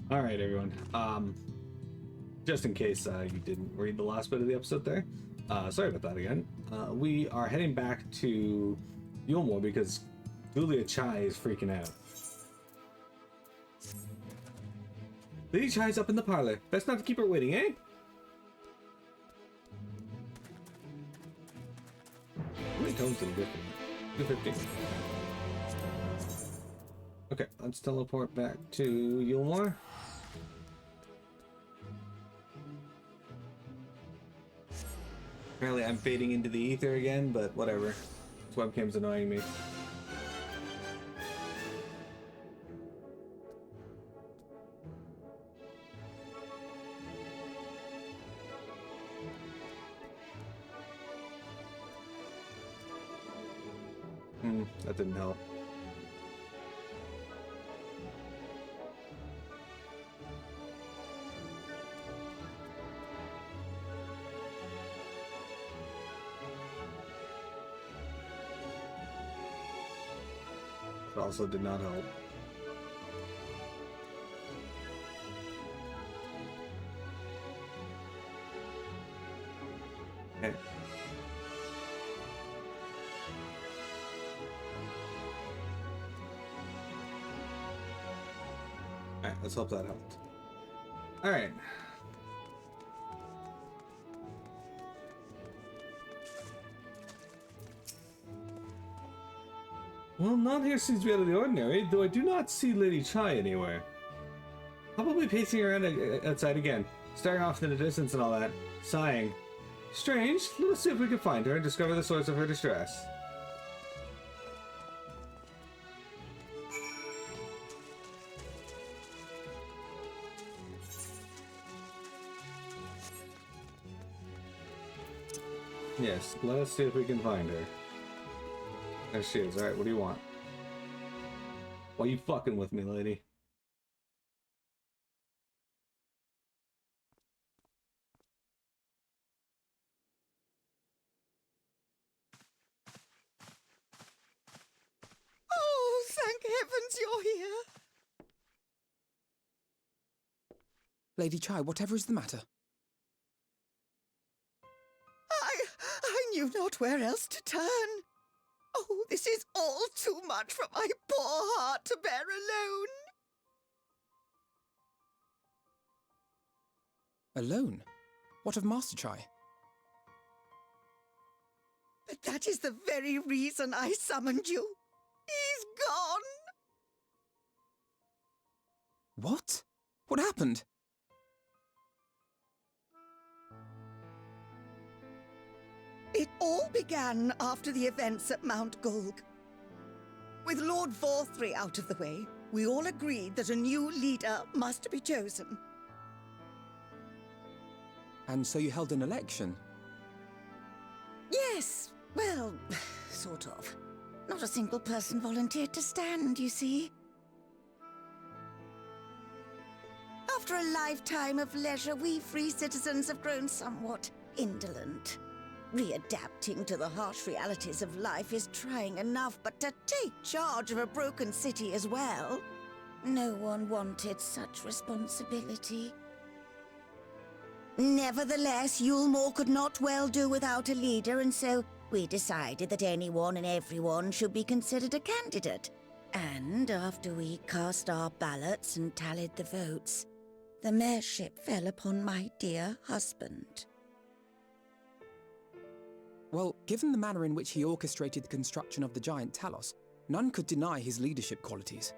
All right, everyone. Just in case you didn't read the last bit of the episode there, sorry about that again. We are heading back to Eulmore because Julia Chai is freaking out. Lady Chai's up in the parlor. Best not to keep her waiting, eh? How many tones did we get? 215. Okay, let's teleport back to Eulmore. Apparently I'm fading into the ether again, but whatever. This webcam's annoying me. That didn't help. It also did not help. Okay. Alright, let's hope that helped. Alright. Well, none here seems to be out of the ordinary, though I do not see Lady Chai anywhere. Probably pacing around outside again, staring off in the distance and all that, sighing. Strange, let's see if we can find her and discover the source of her distress. Yes, let us see if we can find her. There she is. Alright, what do you want? Why you fucking with me, lady? Oh, thank heavens you're here. Lady Chai, whatever is the matter? I knew not where else to turn. Oh, this is all too much for my poor heart to bear alone. Alone? What of Master Chai? But that is the very reason I summoned you. He's gone. What? What happened? It all began after the events at Mount Gulg. With Lord Vorthry out of the way, we all agreed that a new leader must be chosen. And so you held an election? Yes, well, sort of. Not a single person volunteered to stand, you see. After a lifetime of leisure, we free citizens have grown somewhat indolent. Readapting to the harsh realities of life is trying enough, but to take charge of a broken city as well, no one wanted such responsibility. Nevertheless, Eulmore could not well do without a leader, and so we decided that anyone and everyone should be considered a candidate. And after we cast our ballots and tallied the votes, the mayorship fell upon my dear husband. Well, given the manner in which he orchestrated the construction of the giant Talos, none could deny his leadership qualities.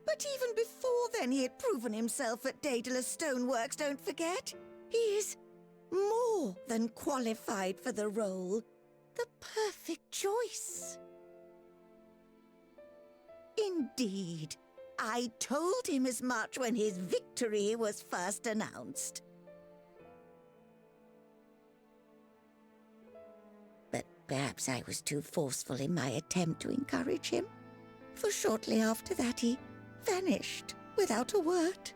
But even before then, he had proven himself at Daedalus Stoneworks, don't forget. He is more than qualified for the role. The perfect choice. Indeed. I told him as much when his victory was first announced. But perhaps I was too forceful in my attempt to encourage him, for shortly after that he vanished without a word.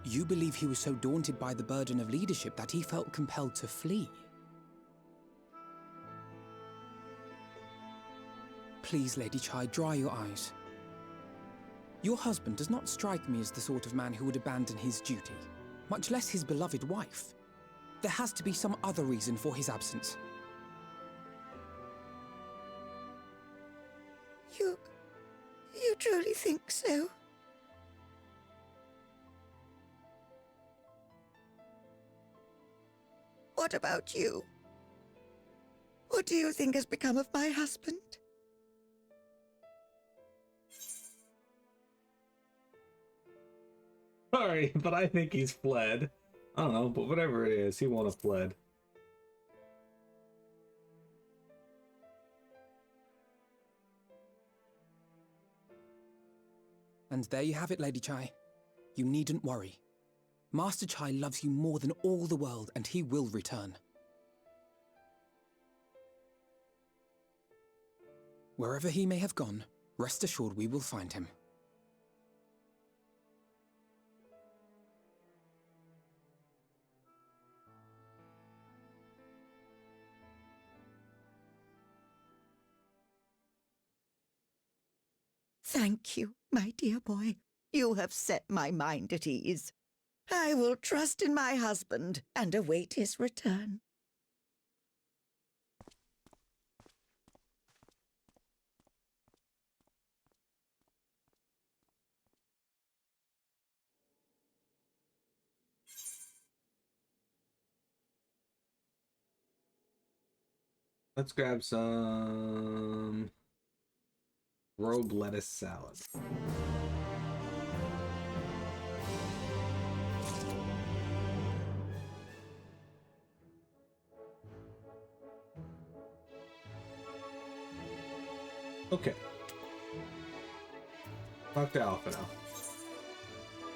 You believe he was so daunted by the burden of leadership that he felt compelled to flee? Please, Lady Chai, dry your eyes. Your husband does not strike me as the sort of man who would abandon his duty, much less his beloved wife. There has to be some other reason for his absence. You truly think so? What about you? What do you think has become of my husband? Sorry, but I think he's fled. I don't know, but whatever it is, he won't have fled. And there you have it, Lady Chai. You needn't worry. Master Chai loves you more than all the world, and he will return. Wherever he may have gone, rest assured we will find him. Thank you, my dear boy. You have set my mind at ease. I will trust in my husband and await his return. Let's grab some robe lettuce salad. Okay. Dr. Alpha now.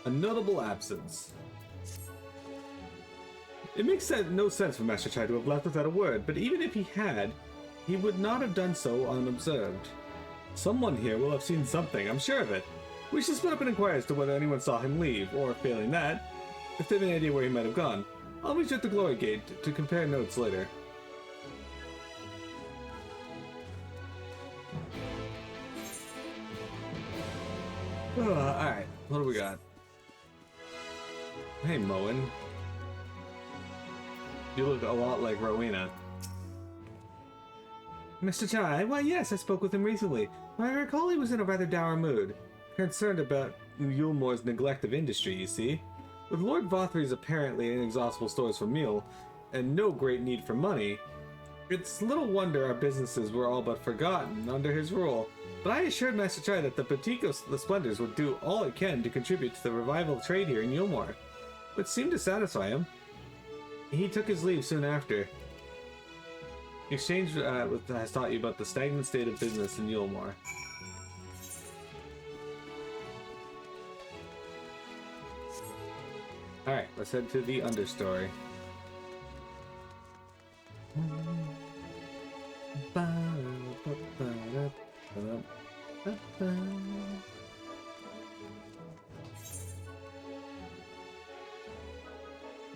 A notable absence. It makes no sense for Master Chai to have left without a word, but even if he had, he would not have done so unobserved. Someone here will have seen something, I'm sure of it. We should split up and inquire as to whether anyone saw him leave, or failing that, if they have any idea where he might have gone. I'll meet you at the Glory Gate to compare notes later. Alright, what do we got? Hey, Moen. You look a lot like Rowena. Mr. Chai? Why, yes, I spoke with him recently. I recall he was in a rather dour mood. Concerned about Eulmore's neglect of industry, you see. With Lord Vothry's apparently inexhaustible stores for meal, and no great need for money, it's little wonder our businesses were all but forgotten under his rule. But I assured Master Chai that the Boutique of the Splendors would do all it can to contribute to the revival of trade here in Eulmore, which seemed to satisfy him. He took his leave soon after. The exchange has taught you about the stagnant state of business in Eulmore. Alright, let's head to the understory.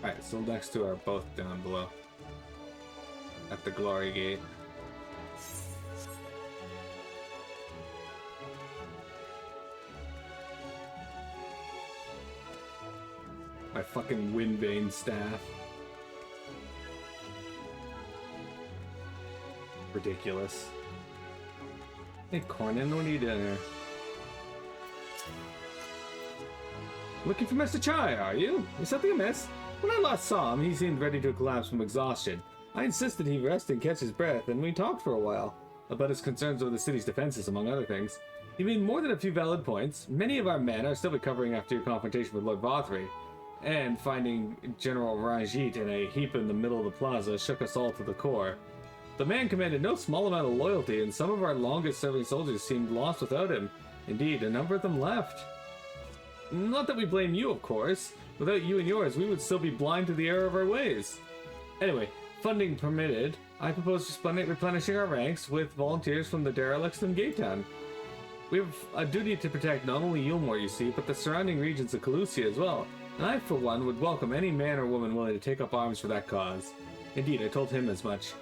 Alright, so next two are both down below. At the Glory Gate. My fucking Windbane staff. Ridiculous. Hey Cornan, what are you doing here? Looking for Mr. Chai, are you? Is something amiss? When I last saw him, he seemed ready to collapse from exhaustion. I insisted he rest and catch his breath, and we talked for a while. About his concerns over the city's defenses, among other things. He made more than a few valid points. Many of our men are still recovering after your confrontation with Lord Vothry. And finding General Ranjit in a heap in the middle of the plaza shook us all to the core. The man commanded no small amount of loyalty, and some of our longest-serving soldiers seemed lost without him. Indeed, a number of them left. Not that we blame you, of course. Without you and yours, we would still be blind to the error of our ways. Anyway, funding permitted, I propose replenishing our ranks with volunteers from the derelicts in Gatetown. We have a duty to protect not only Eulmore, you see, but the surrounding regions of Calusia as well. And I, for one, would welcome any man or woman willing to take up arms for that cause. Indeed, I told him as much.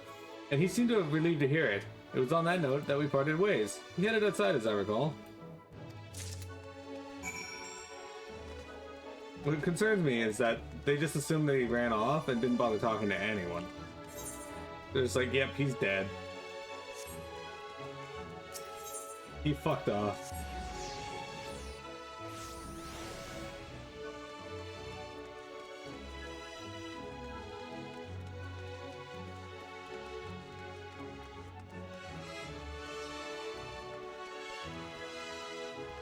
And he seemed to have relieved to hear it. It was on that note that we parted ways. He headed outside, as I recall. What concerns me is that they just assumed that he ran off and didn't bother talking to anyone. They're just like, yep, he's dead. He fucked off.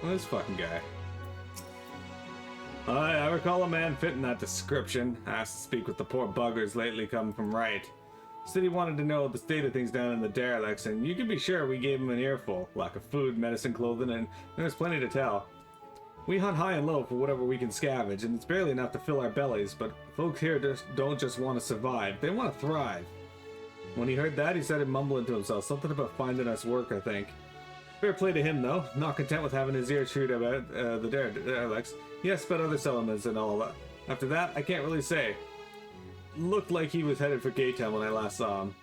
This fucking guy. I recall a man fitting that description. Asked to speak with the poor buggers lately come from right. Said he wanted to know the state of things down in the derelicts, and you can be sure we gave him an earful. Lack of food, medicine, clothing, and there's plenty to tell. We hunt high and low for whatever we can scavenge, and it's barely enough to fill our bellies, but folks here don't just want to survive, they want to thrive. When he heard that, he started mumbling to himself, something about finding us work, I think. Fair play to him, though. Not content with having his ear chewed about the derelicts. He asked about other settlements and all that. After that, I can't really say. Looked like he was headed for Gaytown when I last saw him.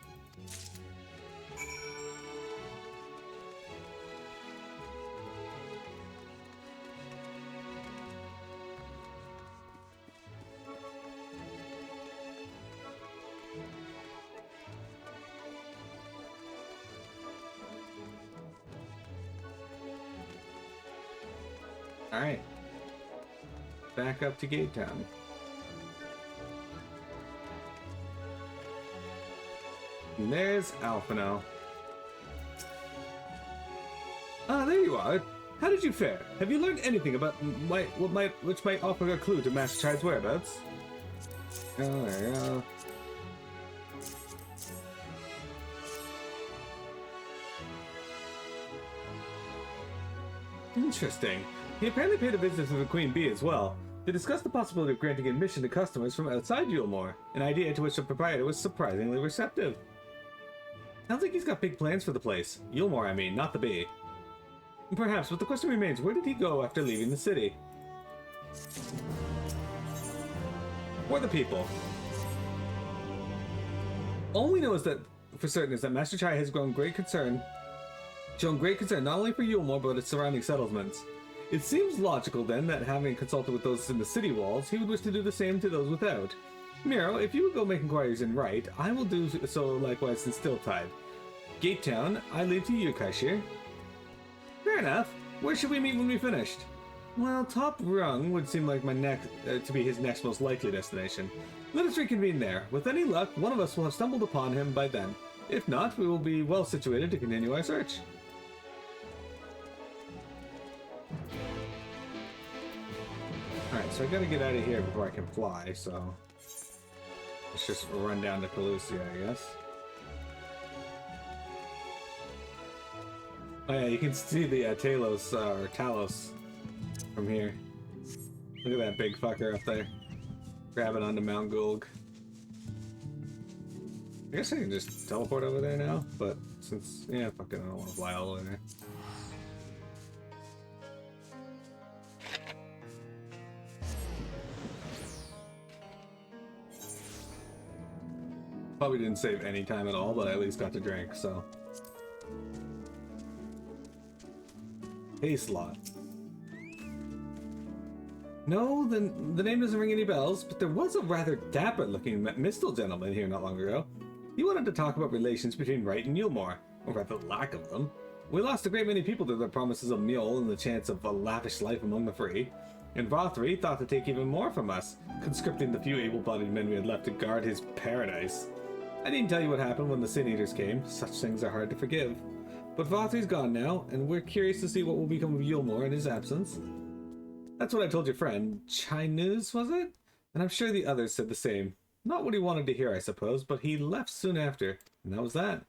Alright. Back up to Gaytown. And there's Alphino. Ah, there you are. How did you fare? Have you learned anything about which might offer a clue to Master Chai's whereabouts? Oh, there you go. Interesting. He apparently paid a visit to the Queen Bee as well. They discussed the possibility of granting admission to customers from outside Eulmore, an idea to which the proprietor was surprisingly receptive. Sounds like he's got big plans for the place. Eulmore, I mean, not the Bee. Perhaps, but the question remains, where did he go after leaving the city? Or the people? All we know is that, for certain, is that Master Chai has shown great concern not only for Eulmore, but its surrounding settlements. It seems logical, then, that having consulted with those in the city walls, he would wish to do the same to those without. Miro, if you would go make inquiries in Right, I will do so likewise in Stilltide. Gaytown, I leave to you, Kaishir. Fair enough. Where should we meet when we finished? Well, Top Rung would seem like to be his next most likely destination. Let us reconvene there. With any luck, one of us will have stumbled upon him by then. If not, we will be well situated to continue our search. Alright, so I gotta get out of here before I can fly, so... let's just run down to Pelusia, I guess. Oh yeah, you can see the Talos from here. Look at that big fucker up there. Grabbing onto Mount Gulg. I guess I can just teleport over there now, but since, yeah, fuck it, I don't want to fly all the way there. Probably didn't save any time at all, but I at least got to drink, so. Hey, Slot. No, the name doesn't ring any bells, but there was a rather dapper-looking Mistle gentleman here not long ago. He wanted to talk about relations between Wright and Eulmore, or rather lack of them. We lost a great many people to their promises of mule and the chance of a lavish life among the free. And Vothri thought to take even more from us, conscripting the few able-bodied men we had left to guard his paradise. I didn't tell you what happened when the Sin Eaters came. Such things are hard to forgive. But Vothri's gone now, and we're curious to see what will become of Eulmore in his absence. That's what I told your friend. Chinese, was it? And I'm sure the others said the same. Not what he wanted to hear, I suppose, but he left soon after, and that was that.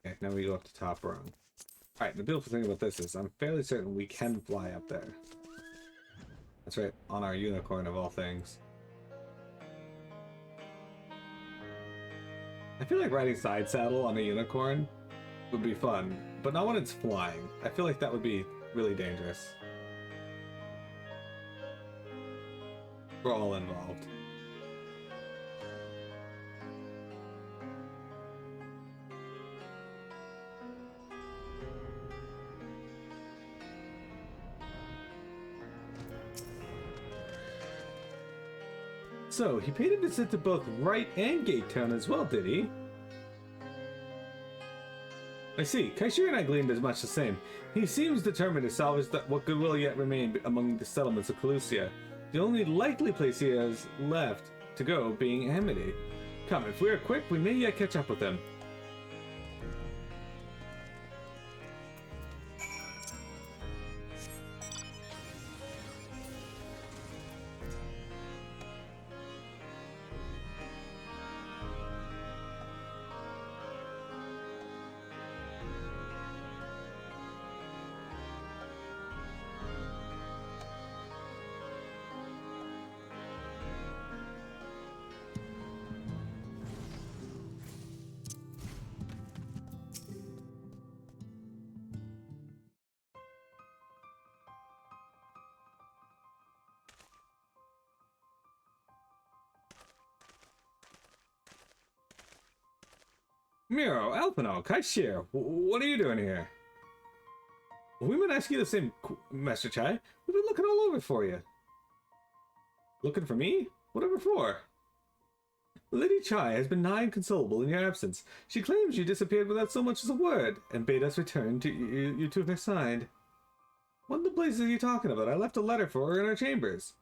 Okay, now we go up to Top Rung. Alright, the beautiful thing about this is I'm fairly certain we can fly up there. That's right, on our unicorn of all things. I feel like riding side saddle on a unicorn would be fun, but not when it's flying. I feel like that would be really dangerous. for all involved. So, he paid a visit to both Wright and Gate Town as well, did he? I see. Kaishir and I gleaned as much the same. He seems determined to salvage what goodwill yet remained among the settlements of Calusia. The only likely place he has left to go being Amity. Come, if we are quick, we may yet catch up with him. Miro, Alpino, Kaishir, what are you doing here? We might ask you the same, Master Chai. We've been looking all over for you. Looking for me? Whatever for? Lady Chai has been nigh inconsolable in your absence. She claims you disappeared without so much as a word, and bade us return to you to her side. What in the blazes are you talking about? I left a letter for her in her chambers.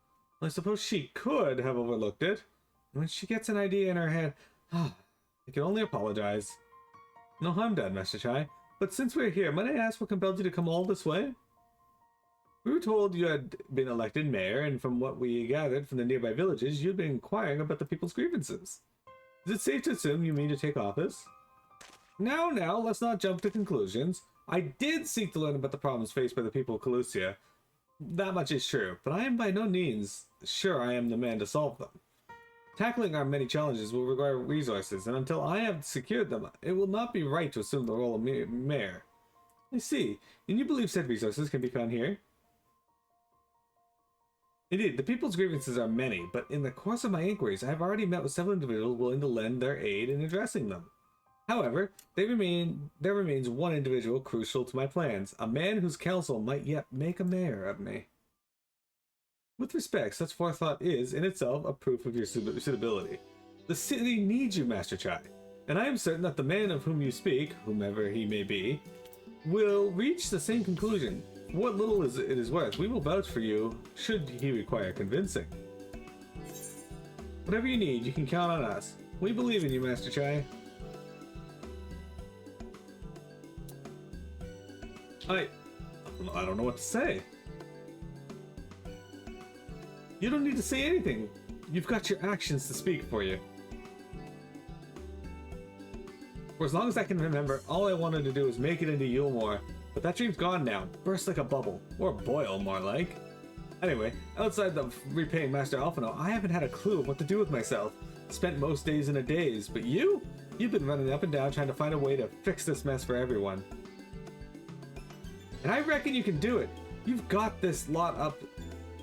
I suppose she could have overlooked it. And when she gets an idea in her head, I can only apologize. No harm done, Master Chai. But since we're here, might I ask what compelled you to come all this way? We were told you had been elected mayor, and from what we gathered from the nearby villages, you'd been inquiring about the people's grievances. Is it safe to assume you mean to take office? Now, let's not jump to conclusions. I did seek to learn about the problems faced by the people of Calusia. That much is true, but I am by no means sure I am the man to solve them. Tackling our many challenges will require resources, and until I have secured them, it will not be right to assume the role of mayor. I see. And you believe said resources can be found here? Indeed, the people's grievances are many, but in the course of my inquiries, I have already met with several individuals willing to lend their aid in addressing them. However, there remains one individual crucial to my plans, a man whose counsel might yet make a mayor of me. With respect, such forethought is, in itself, a proof of your suitability. The city needs you, Master Chai, and I am certain that the man of whom you speak, whomever he may be, will reach the same conclusion. What little it is worth, we will vouch for you, should he require convincing. Whatever you need, you can count on us. We believe in you, Master Chai. I don't know what to say. You don't need to say anything. You've got your actions to speak for you. For as long as I can remember, all I wanted to do was make it into Eulmore, but that dream's gone now. Burst like a bubble. Or boil, more like. Anyway, outside the repaying Master Alphino, I haven't had a clue of what to do with myself. Spent most days in a daze, but you've been running up and down trying to find a way to fix this mess for everyone. And I reckon you can do it. You've got this lot up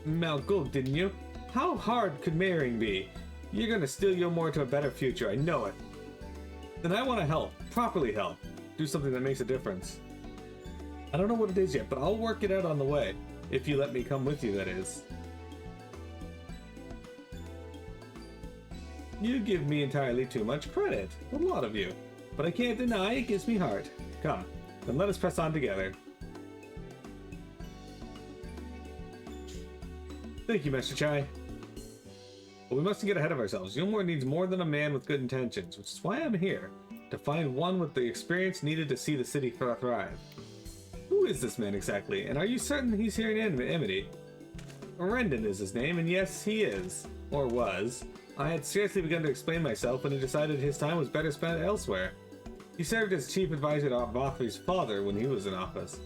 Mount Gold, didn't you? How hard could mayoring be? You're gonna steal Eulmore to a better future, I know it. Then I want to help, properly help. Do something that makes a difference. I don't know what it is yet, but I'll work it out on the way. If you let me come with you, that is. You give me entirely too much credit. A lot of you. But I can't deny it gives me heart. Come, then let us press on together. Thank you, Master Chai. But we mustn't get ahead of ourselves. Eulmore needs more than a man with good intentions, which is why I'm here. To find one with the experience needed to see the city thrive. Who is this man exactly, and are you certain he's here in Amity? Rendon is his name, and yes, he is. Or was. I had scarcely begun to explain myself when he decided his time was better spent elsewhere. He served as chief advisor to Vothri's father when he was in office.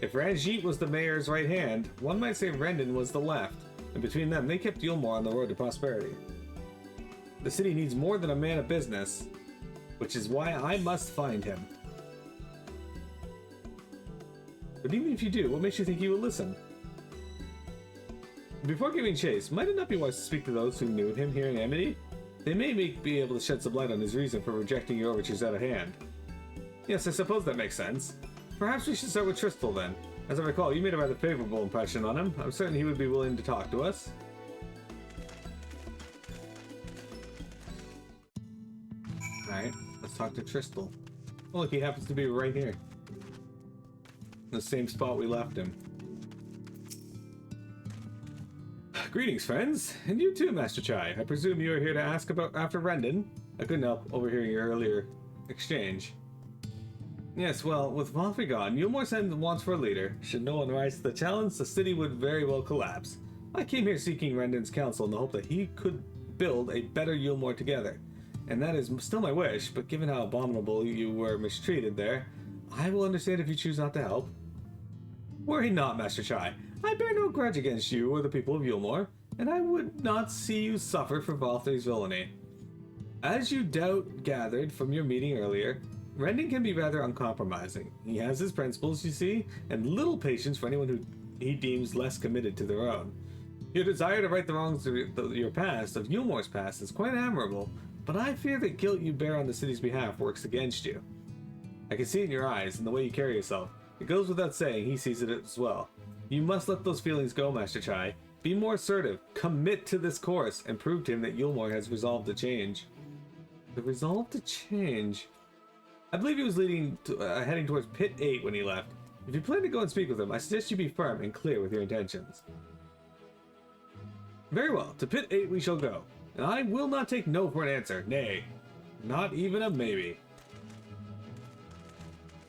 If Ranjit was the mayor's right hand, one might say Rendon was the left, and between them they kept Eulmore on the road to prosperity. The city needs more than a man of business, which is why I must find him. But even if you do, what makes you think he will listen? Before giving chase, might it not be wise to speak to those who knew him here in Amity? They may be able to shed some light on his reason for rejecting your overtures out of hand. Yes, I suppose that makes sense. Perhaps we should start with Tristal then. As I recall, you made a rather favorable impression on him. I'm certain he would be willing to talk to us. Alright, let's talk to Tristal. Oh, look, he happens to be right here. The same spot we left him. Greetings, friends, and you too, Master Chai. I presume you are here to ask after Rendon. I couldn't help overhearing your earlier exchange. Yes, well, with Valfrey gone, Eulmore wants for a leader. Should no one rise to the challenge, the city would very well collapse. I came here seeking Rendon's counsel in the hope that he could build a better Eulmore together. And that is still my wish, but given how abominable you were mistreated there, I will understand if you choose not to help. Worry not, Master Chai. I bear no grudge against you or the people of Eulmore, and I would not see you suffer for Valthry's villainy. As you gathered from your meeting earlier, Rendon can be rather uncompromising. He has his principles, you see, and little patience for anyone who he deems less committed to their own. Your desire to right the wrongs of your past, of Eulmore's past, is quite admirable, but I fear the guilt you bear on the city's behalf works against you. I can see it in your eyes and the way you carry yourself. It goes without saying he sees it as well. You must let those feelings go, Master Chai. Be more assertive, commit to this course, and prove to him that Eulmore has resolved to change. The resolve to change? I believe he was heading towards Pit 8 when he left. If you plan to go and speak with him, I suggest you be firm and clear with your intentions. Very well, to Pit 8 we shall go. And I will not take no for an answer, nay, not even a maybe.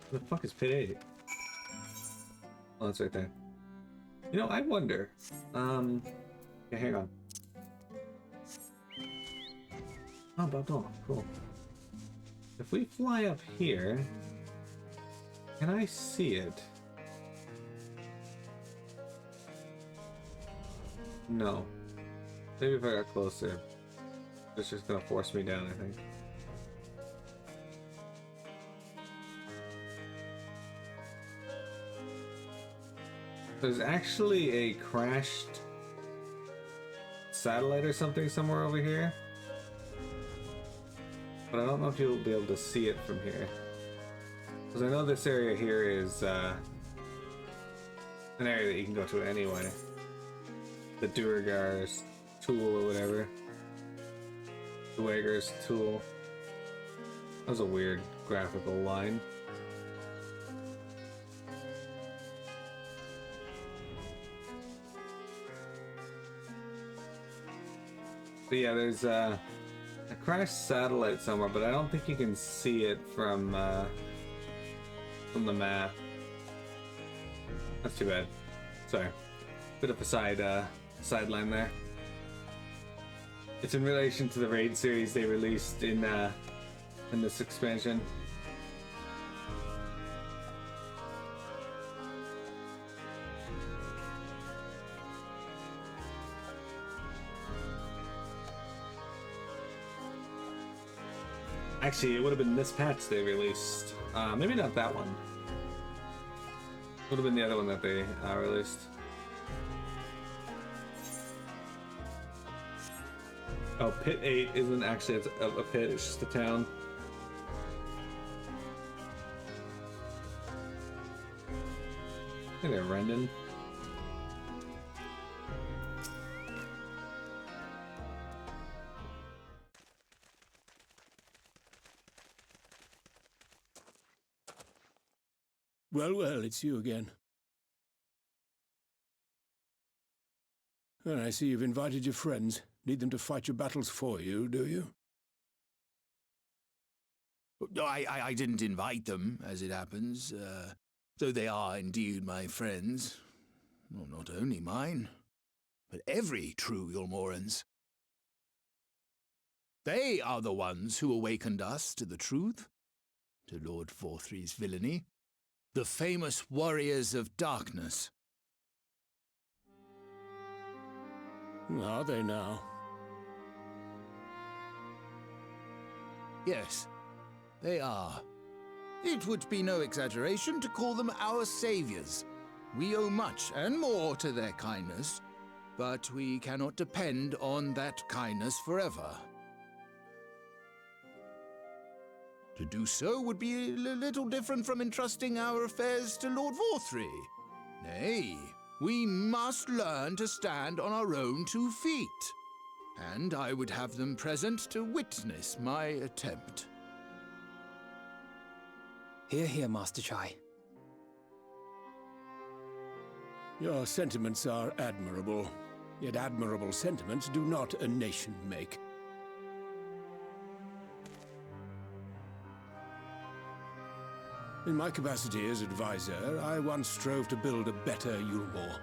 Where the fuck is Pit 8? Oh, that's right there. You know, I wonder. Okay, hang on. Oh, Babdon, cool. If we fly up here, can I see it? No. Maybe if I got closer. It's just gonna force me down, I think. There's actually a crashed satellite or something somewhere over here. But I don't know if you'll be able to see it from here. Because I know this area here is an area that you can go to anyway. The Duergar's tool or whatever. Duergar's tool. That was a weird graphical line. But yeah, there's a crashed satellite somewhere, but I don't think you can see it from the map. That's too bad. Sorry, bit of a sideline there. It's in relation to the raid series they released in this expansion. Actually, it would have been this patch they released. Maybe not that one. Would have been the other one that they released. Oh, Pit 8 isn't actually a pit, it's just a town. Hey there, Rendon. Well, it's you again. And I see you've invited your friends. Need them to fight your battles for you, do you? I didn't invite them, as it happens, though they are indeed my friends. Well, not only mine, but every true Eulmoreans. They are the ones who awakened us to the truth, to Lord Valthry's villainy. The famous warriors of darkness. Are they now? Yes, they are. It would be no exaggeration to call them our saviors. We owe much and more to their kindness. but we cannot depend on that kindness forever. To do so would be a little different from entrusting our affairs to Lord Vorthry. Nay, we must learn to stand on our own 2 feet. And I would have them present to witness my attempt. Hear, hear, Master Chai. Your sentiments are admirable, yet admirable sentiments do not a nation make. In my capacity as advisor, I once strove to build a better Eulmore.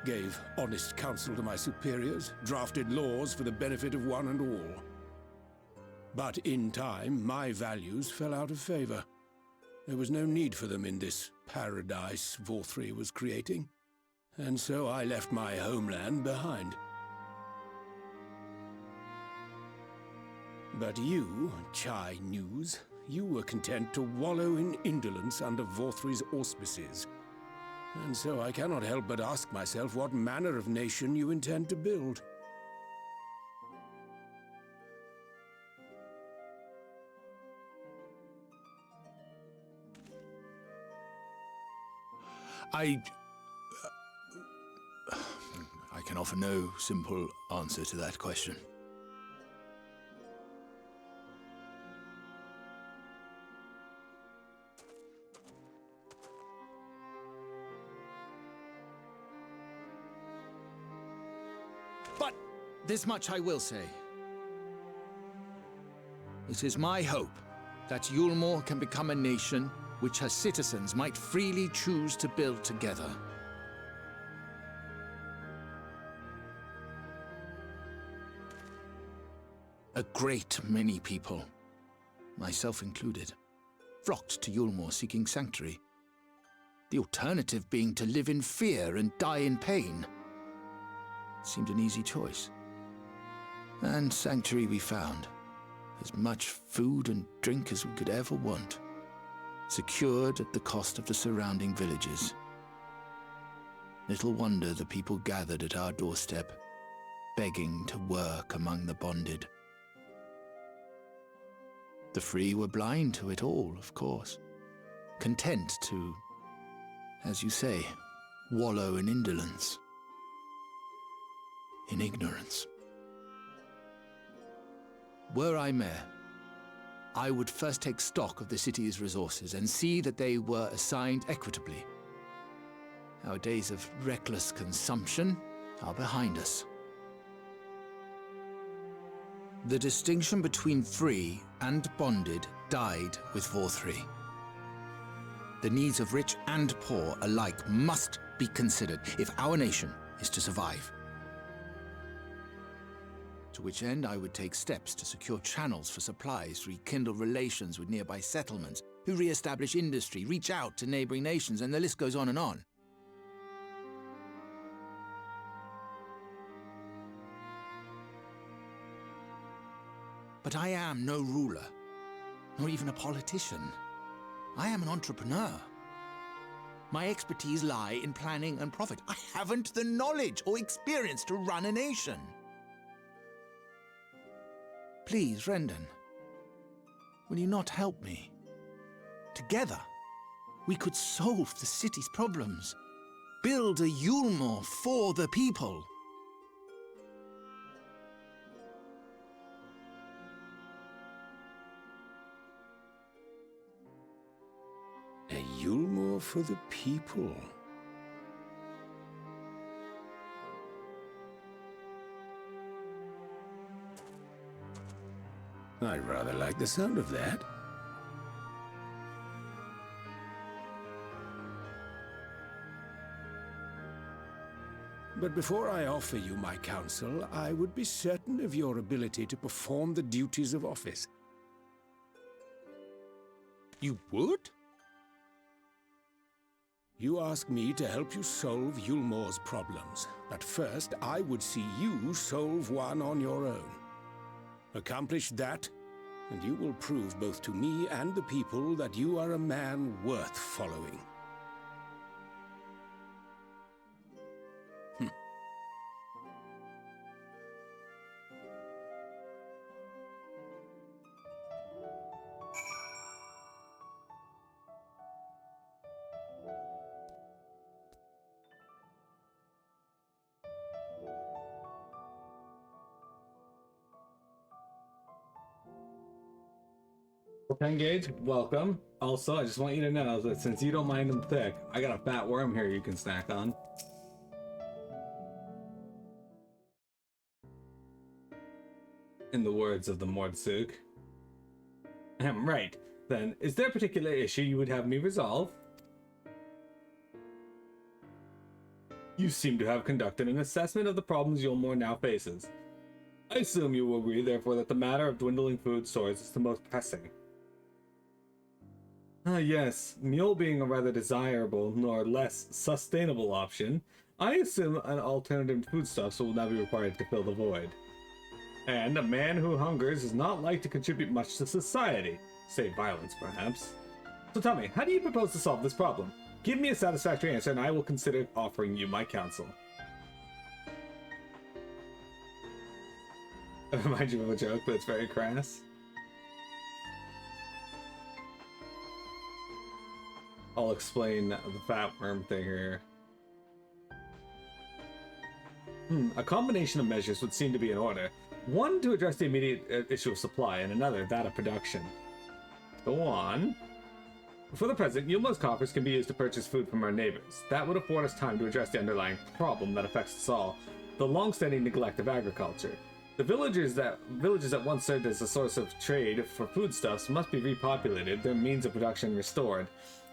Gave honest counsel to my superiors, drafted laws for the benefit of one and all. But in time, my values fell out of favor. There was no need for them in this paradise Vorthry was creating. And so I left my homeland behind. But you, Chai News, you were content to wallow in indolence under Vorthry's auspices. And so I cannot help but ask myself what manner of nation you intend to build. I can offer no simple answer to that question. But this much I will say. It is my hope that Eulmore can become a nation which her citizens might freely choose to build together. A great many people, myself included, flocked to Eulmore seeking sanctuary. The alternative being to live in fear and die in pain. It seemed an easy choice. And sanctuary we found. As much food and drink as we could ever want. Secured at the cost of the surrounding villages. Little wonder the people gathered at our doorstep, begging to work among the bonded. The free were blind to it all, of course, content to, as you say, wallow in indolence, in ignorance. Were I mayor, I would first take stock of the city's resources and see that they were assigned equitably. Our days of reckless consumption are behind us. The distinction between free and bonded died with Vorthry. The needs of rich and poor alike must be considered if our nation is to survive. To which end I would take steps to secure channels for supplies, rekindle relations with nearby settlements, who re-establish industry, reach out to neighboring nations, and the list goes on and on. But I am no ruler, nor even a politician. I am an entrepreneur. My expertise lie in planning and profit. I haven't the knowledge or experience to run a nation. Please, Rendon, will you not help me? Together, we could solve the city's problems. Build a Eulmore for the people. A Eulmore for the people. I rather like the sound of that. But before I offer you my counsel, I would be certain of your ability to perform the duties of office. You would? You ask me to help you solve Eulmore's problems, but first I would see you solve one on your own. Accomplish that, and you will prove both to me and the people that you are a man worth following. 10 gauge, welcome. Also, I just want you to know that since you don't mind them thick, I got a fat worm here you can snack on. In the words of the Mordsuk. Right. Then, is there a particular issue you would have me resolve? You seem to have conducted an assessment of the problems Eulmore now faces. I assume you will agree, therefore, that the matter of dwindling food stores is the most pressing. Yes, mule being a rather desirable, nor less sustainable option, I assume an alternative to foodstuffs will now be required to fill the void. And a man who hungers is not like to contribute much to society, save violence, perhaps. So tell me, how do you propose to solve this problem? Give me a satisfactory answer and I will consider offering you my counsel. I remind you of a joke, but it's very crass. I'll explain the fat worm thing here. A combination of measures would seem to be in order. One to address the immediate issue of supply, and another that of production. Go on. For the present, Eulmore's coffers can be used to purchase food from our neighbors. That would afford us time to address the underlying problem that affects us all, the long-standing neglect of agriculture. The villages that once served as a source of trade for foodstuffs must be repopulated, their means of production restored.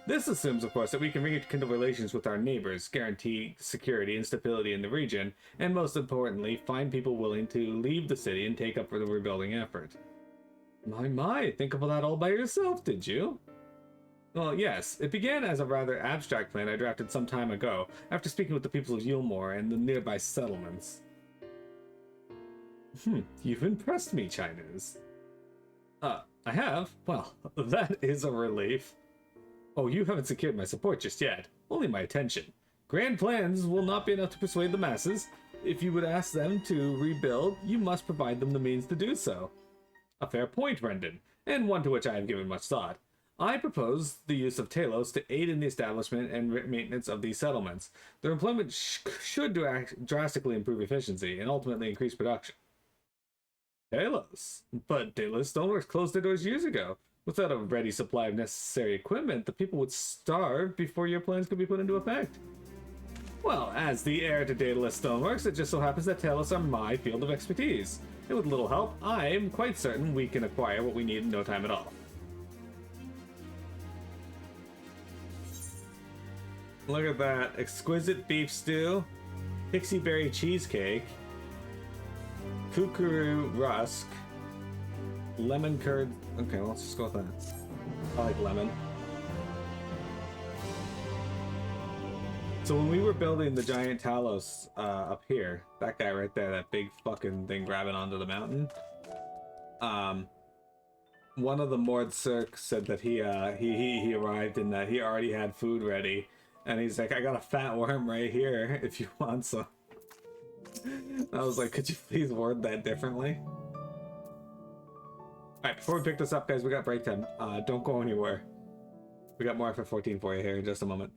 This assumes, of course, that we can rekindle relations with our neighbors, guarantee security and stability in the region, and most importantly, find people willing to leave the city and take up the rebuilding effort. My, think of that all by yourself, did you? Well, yes, it began as a rather abstract plan I drafted some time ago, after speaking with the people of Eulmore and the nearby settlements. You've impressed me, Chinese. I have? Well, that is a relief. Oh, you haven't secured my support just yet. Only my attention. Grand plans will not be enough to persuade the masses. If you would ask them to rebuild, you must provide them the means to do so. A fair point, Brendan, and one to which I have given much thought. I propose the use of Talos to aid in the establishment and maintenance of these settlements. Their employment should drastically improve efficiency and ultimately increase production. Talos? But Talos Stoneworks closed their doors years ago. Without a ready supply of necessary equipment, the people would starve before your plans could be put into effect. Well, as the heir to Daedalus Stoneworks, it just so happens that Talos are my field of expertise. And with little help, I'm quite certain we can acquire what we need in no time at all. Look at that. Exquisite beef stew, pixie berry cheesecake, kukuru rusk, lemon curd. Okay, well, let's just go with that. I like lemon. So when we were building the giant Talos up here, that guy right there, that big fucking thing grabbing onto the mountain, one of the Mordsuk said that he arrived and that he already had food ready, and he's like, I got a fat worm right here if you want some. I was like, could you please word that differently? Alright, before we pick this up, guys, we got break time. Don't go anywhere. We got more FF14 for you here in just a moment.